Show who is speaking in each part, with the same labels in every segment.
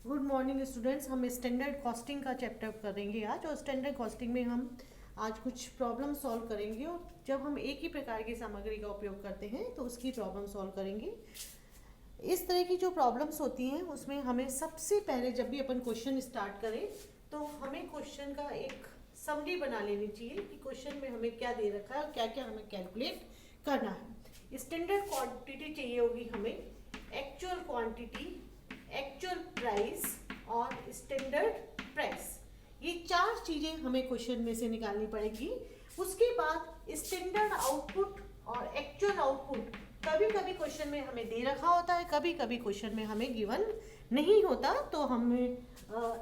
Speaker 1: Good morning students. हम standard costing का chapter करेंगे आज, और स्टैंडर्ड कॉस्टिंग में हम आज कुछ प्रॉब्लम सॉल्व करेंगे। और जब हम एक ही प्रकार की सामग्री का उपयोग करते हैं तो उसकी प्रॉब्लम सॉल्व करेंगे। इस तरह की जो प्रॉब्लम्स होती हैं उसमें हमें सबसे पहले जब भी अपन क्वेश्चन स्टार्ट करें तो हमें क्वेश्चन का एक समरी बना लेनी चाहिए कि क्वेश्चन में हमें क्या दे रखा है और क्या क्या हमें कैलकुलेट करना है। स्टैंडर्ड क्वांटिटी चाहिए होगी हमें, एक्चुअल क्वांटिटी, एक्चुअल प्राइस और स्टैंडर्ड प्राइस। ये चार चीजें हमें क्वेश्चन में से निकालनी पड़ेगी। उसके बाद स्टैंडर्ड आउटपुट और एक्चुअल आउटपुट कभी कभी क्वेश्चन में हमें दे रखा होता है, कभी कभी क्वेश्चन में हमें गिवन नहीं होता, तो हमें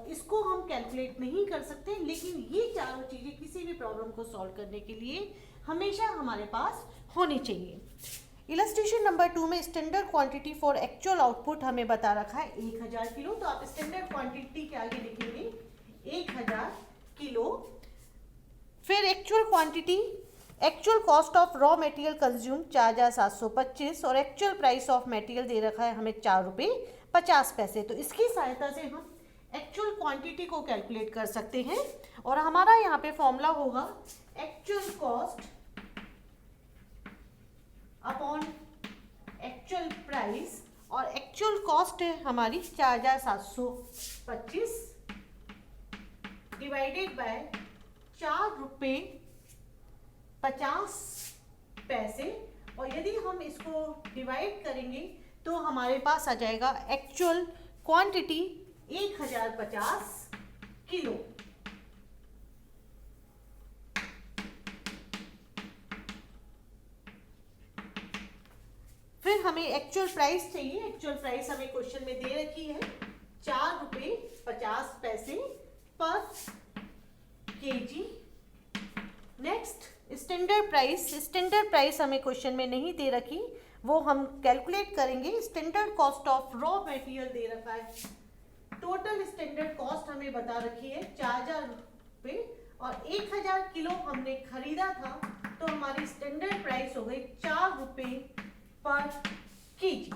Speaker 1: इसको हम कैलकुलेट नहीं कर सकते। लेकिन ये चारों चीजें किसी भी प्रॉब्लम को सॉल्व करने के लिए हमेशा हमारे पास होनी चाहिए। इलस्ट्रेशन नंबर 2 में standard quantity for actual output हमें बता रखा है 1000 किलो। तो आप स्टैंडर्ड क्वांटिटी के आगे लिखेंगे 1000 किलो। फिर actual quantity, actual cost of raw material consume 4725 और एक्चुअल प्राइस ऑफ मटेरियल दे रखा है हमें 4 रुपये 50 पैसे। तो इसकी सहायता से हम एक्चुअल क्वांटिटी को कैलकुलेट कर सकते हैं। और हमारा यहाँ पे फॉर्मूला होगा actual cost upon actual price, और एक्चुअल कॉस्ट है हमारी 4725 डिवाइडेड बाय 4 रुपये 50 पैसे। और यदि हम इसको डिवाइड करेंगे तो हमारे पास आ जाएगा एक्चुअल क्वांटिटी 1050 किलो। फिर हमें एक्चुअल प्राइस चाहिए। एक्चुअल प्राइस हमें क्वेश्चन में दे रखी है 4 रुपये 50 पैसे per kg. Next standard price. Standard price हमें क्वेश्चन में नहीं दे रखी, वो हम कैलकुलेट करेंगे। Standard cost of raw material दे रखा है, टोटल स्टैंडर्ड कॉस्ट हमें बता रखी है 4000 रुपये, और 1000 किलो हमने खरीदा था, तो हमारी स्टैंडर्ड प्राइस हो गई 4 रुपये पर केजी।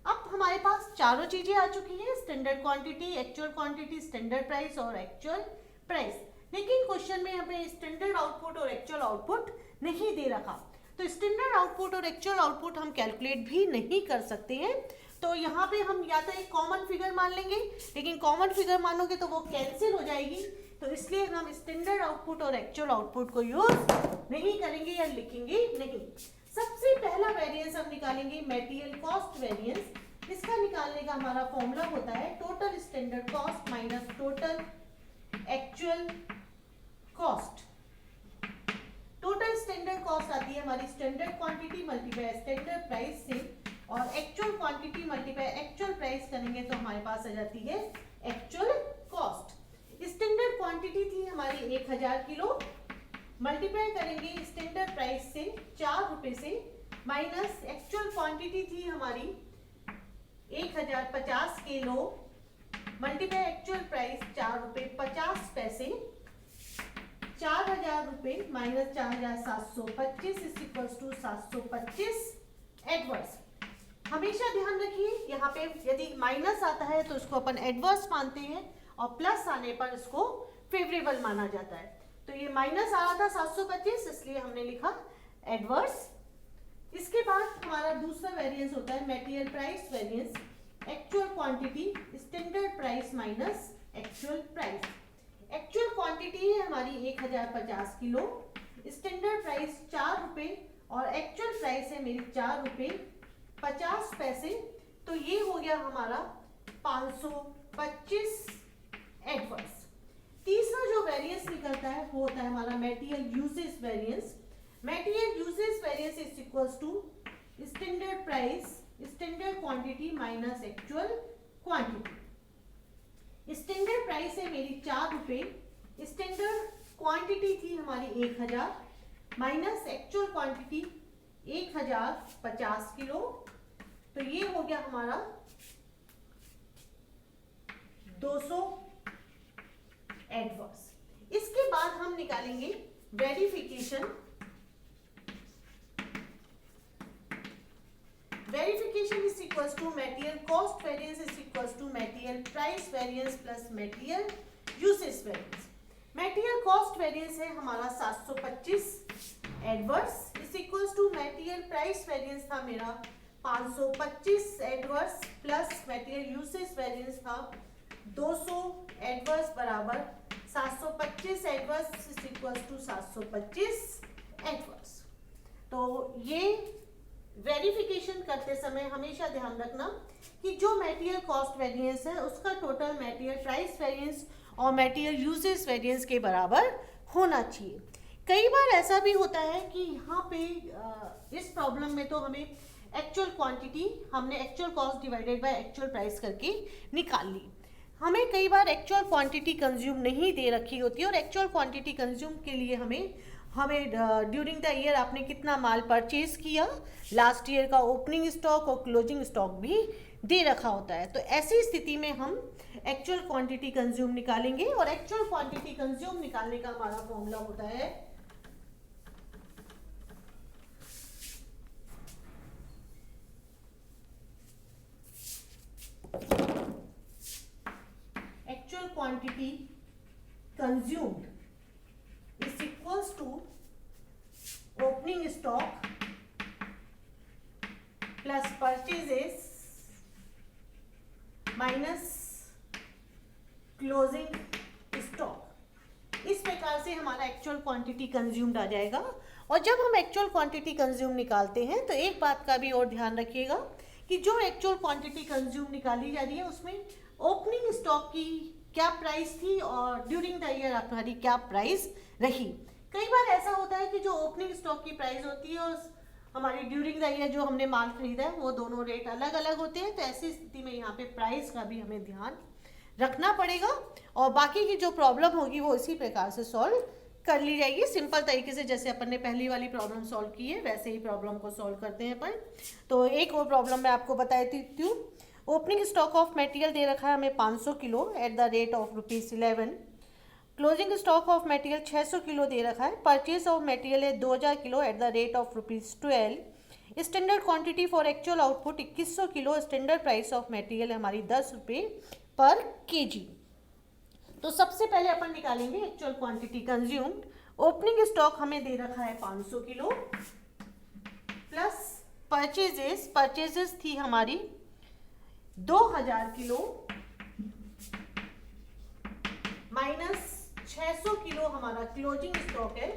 Speaker 1: अब हमारे पास चारों चीजें आ चुकी हैं, standard quantity, actual quantity, standard price और एक्चुअल प्राइस। लेकिन क्वेश्चन में हमें स्टैंडर्ड आउटपुट और एक्चुअल आउटपुट नहीं दे रखा, तो स्टैंडर्ड आउटपुट और एक्चुअल आउटपुट हम कैलकुलेट भी नहीं कर सकते हैं। तो यहाँ पे हम या तो एक कॉमन फिगर मान लेंगे, लेकिन कॉमन फिगर मानोगे तो वो कैंसिल हो जाएगी, तो इसलिए हम स्टैंडर्ड आउटपुट और एक्चुअल आउटपुट को यूज नहीं करेंगे या लिखेंगे नहीं। सबसे पहला वेरिएंस हम निकालेंगे मटेरियल कॉस्ट वेरिएंस। इसका निकालने का हमारा फॉर्मूला होता है total standard cost minus total actual cost. Total standard cost आती है हमारी standard quantity multiply standard price से, और actual quantity multiply actual price करेंगे तो हमारे पास आ जाती है एक्चुअल कॉस्ट। स्टैंडर्ड क्वांटिटी थी हमारी 1000 किलो, मल्टीप्लाई करेंगे स्टैंडर्ड प्राइस से 4 रुपये से, माइनस एक्चुअल क्वांटिटी थी हमारी 1050 किलो, मल्टीप्लाई एक्चुअल प्राइस 4 रुपये 50 पैसे। 4000 रुपये minus 4725 is equals to 725 adverse. हमेशा ध्यान रखिए यहाँ पे यदि माइनस आता है तो इसको अपन एडवर्स मानते हैं, और प्लस आने पर इसको फेवरेबल माना जाता है। तो ये माइनस आ रहा था 725, इसलिए हमने लिखा एडवर्स। इसके बाद हमारा दूसरा वेरिएंस होता है material price variance, actual quantity standard price minus actual price. Actual quantity है हमारी 1050 किलो, स्टैंडर्ड प्राइस 4 रुपये और एक्चुअल प्राइस है मेरी 4 रुपये 50 पैसे। तो ये हो गया हमारा 525 एडवर्स। तीसरा जो वेरिएंस निकलता है वो होता है हमारा material usages variance. Material usages variance is equals to standard price standard quantity minus actual quantity. Standard price है मेरी 4 रुपये, स्टैंडर्ड क्वांटिटी थी हमारी 1000 माइनस एक्चुअल क्वांटिटी 1050 किलो, तो ये हो गया हमारा 200 एडवर्स। इसके बाद हम निकालेंगे verification. Verification is equals to material cost variance is equals to material price variance plus material usage variance. Material cost variance है हमारा 725 adverse is equals to material price variance था मेरा 525 adverse plus material usage variance था 200 adverse बराबर 725 adverse is equals to 725 adverse. तो ये verification करते समय हमेशा ध्यान रखना कि जो मटेरियल कॉस्ट वेरिएंस है उसका टोटल मटेरियल प्राइस वेरिएंस और मटेरियल यूसेज वेरिएंस के बराबर होना चाहिए। कई बार ऐसा भी होता है कि यहाँ पे इस प्रॉब्लम में तो हमें एक्चुअल क्वांटिटी हमने actual cost divided by actual price करके निकाल ली। हमें कई बार एक्चुअल क्वांटिटी कंज्यूम नहीं दे रखी होती है और एक्चुअल क्वांटिटी कंज्यूम के लिए हमें ड्यूरिंग द ईयर आपने कितना माल परचेज किया, लास्ट ईयर का ओपनिंग स्टॉक और क्लोजिंग स्टॉक भी दे रखा होता है। तो ऐसी स्थिति में हम एक्चुअल क्वांटिटी कंज्यूम निकालेंगे और एक्चुअल क्वांटिटी कंज्यूम निकालने का हमारा फॉर्मूला होता है actual quantity consumed is equals to opening stock plus purchases minus closing stock। इस प्रकार से हमारा एक्चुअल क्वांटिटी कंज्यूम्ड आ जाएगा। और जब हम एक्चुअल क्वांटिटी कंज्यूम निकालते हैं तो एक बात का भी और ध्यान रखिएगा कि जो एक्चुअल क्वांटिटी कंज्यूम निकाली जा रही है उसमें ओपनिंग स्टॉक की क्या प्राइस थी और ड्यूरिंग द ईयर हमारी क्या प्राइस रही। कई बार ऐसा होता है कि जो ओपनिंग स्टॉक की प्राइस होती है और हमारी ड्यूरिंग द ईयर जो हमने माल खरीदा है वो दोनों रेट अलग अलग होते हैं। तो ऐसी स्थिति में यहाँ पे प्राइस का भी हमें ध्यान रखना पड़ेगा और बाकी की जो प्रॉब्लम होगी वो इसी प्रकार से सॉल्व कर ली जाएगी। सिंपल तरीके से जैसे अपन ने पहली वाली प्रॉब्लम सॉल्व की है वैसे ही प्रॉब्लम को सॉल्व करते हैं अपन। तो एक और प्रॉब्लम मैं आपको बताई थी। ओपनिंग स्टॉक ऑफ मटेरियल दे रखा है हमें 500 kilo at the rate of ₹11। Closing stock of material 600 kilo दे रखा है। परचेज ऑफ मटेरियल है 2000 kilo at the rate of ₹12। Standard quantity for actual output 2100 kilo. Standard price of material हमारी ₹10 per KG. तो सबसे पहले अपन निकालेंगे actual quantity consumed. Opening stock हमें दे रखा है 500 किलो प्लस परचेजेस थी हमारी 2000 किलो माइनस 600 किलो हमारा क्लोजिंग स्टॉक है।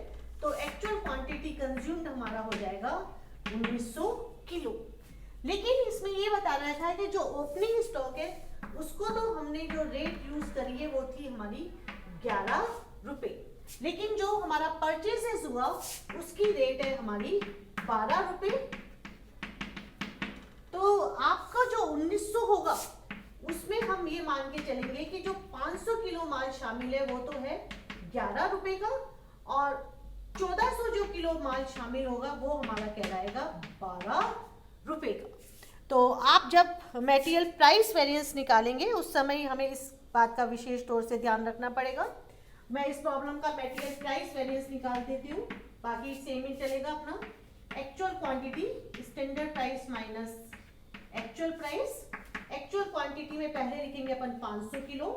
Speaker 1: तो एक्चुअल क्वांटिटी कंज्यूम्ड हमारा हो जाएगा 1900 किलो। लेकिन इसमें ये बता रहा था कि जो ओपनिंग स्टॉक है उसको तो हमने जो रेट यूज करी है वो थी हमारी ₹11। लेकिन जो हमारा परचेजेस हुआ उसकी रेट है हमारी ₹12। तो आपका जो 1900 होगा उसमें हम ये मान के चलेंगे कि जो 500 किलो माल शामिल है वो तो है ₹11 का और 1400 जो किलो माल शामिल होगा वो हमारा कहलाएगा ₹12 का। तो आप जब मटेरियल प्राइस वेरिएंस निकालेंगे उस समय हमें इस बात का विशेष तौर से ध्यान रखना पड़ेगा। मैं इस प्रॉब्लम का मटेरियल प्राइस वेरिएंस निकाल देती हूँ, बाकी सेम ही चलेगा अपना। Actual quantity standard price minus actual price. Actual quantity में पहले लिखेंगे अपन 500 किलो।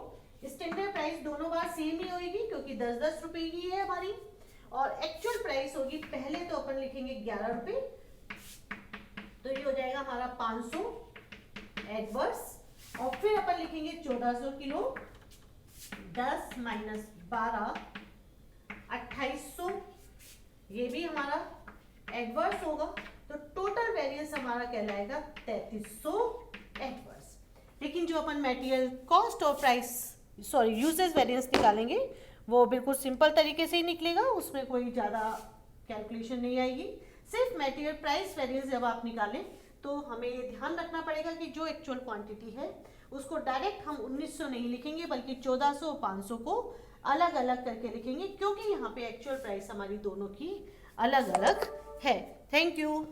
Speaker 1: स्टैंडर्ड प्राइस दोनों बार सेम ही होगी क्योंकि 10-10 रुपए की है हमारी। और एक्चुअल प्राइस होगी पहले तो अपन लिखेंगे ₹11। तो ये हो जाएगा हमारा 500 एडवर्स और फिर अपन लिखेंगे 1400 किलो 10 माइनस 12 2800। ये भी हमारा एडवर्स होगा। तो टोटल वेरिएंस हमारा कहलाएगा 3300 एडवर्स। लेकिन जो अपन मटेरियल कॉस्ट और यूसेज वेरिएंस निकालेंगे वो बिल्कुल सिंपल तरीके से ही निकलेगा, उसमें कोई ज़्यादा कैलकुलेशन नहीं आएगी। सिर्फ मटेरियल प्राइस वेरिएंस जब आप निकालें तो हमें ये ध्यान रखना पड़ेगा कि जो एक्चुअल क्वांटिटी है उसको डायरेक्ट हम 1900 नहीं लिखेंगे बल्कि 1400 और 500 को अलग अलग करके लिखेंगे क्योंकि यहाँ पे एक्चुअल प्राइस हमारी दोनों की अलग अलग है। Thank you.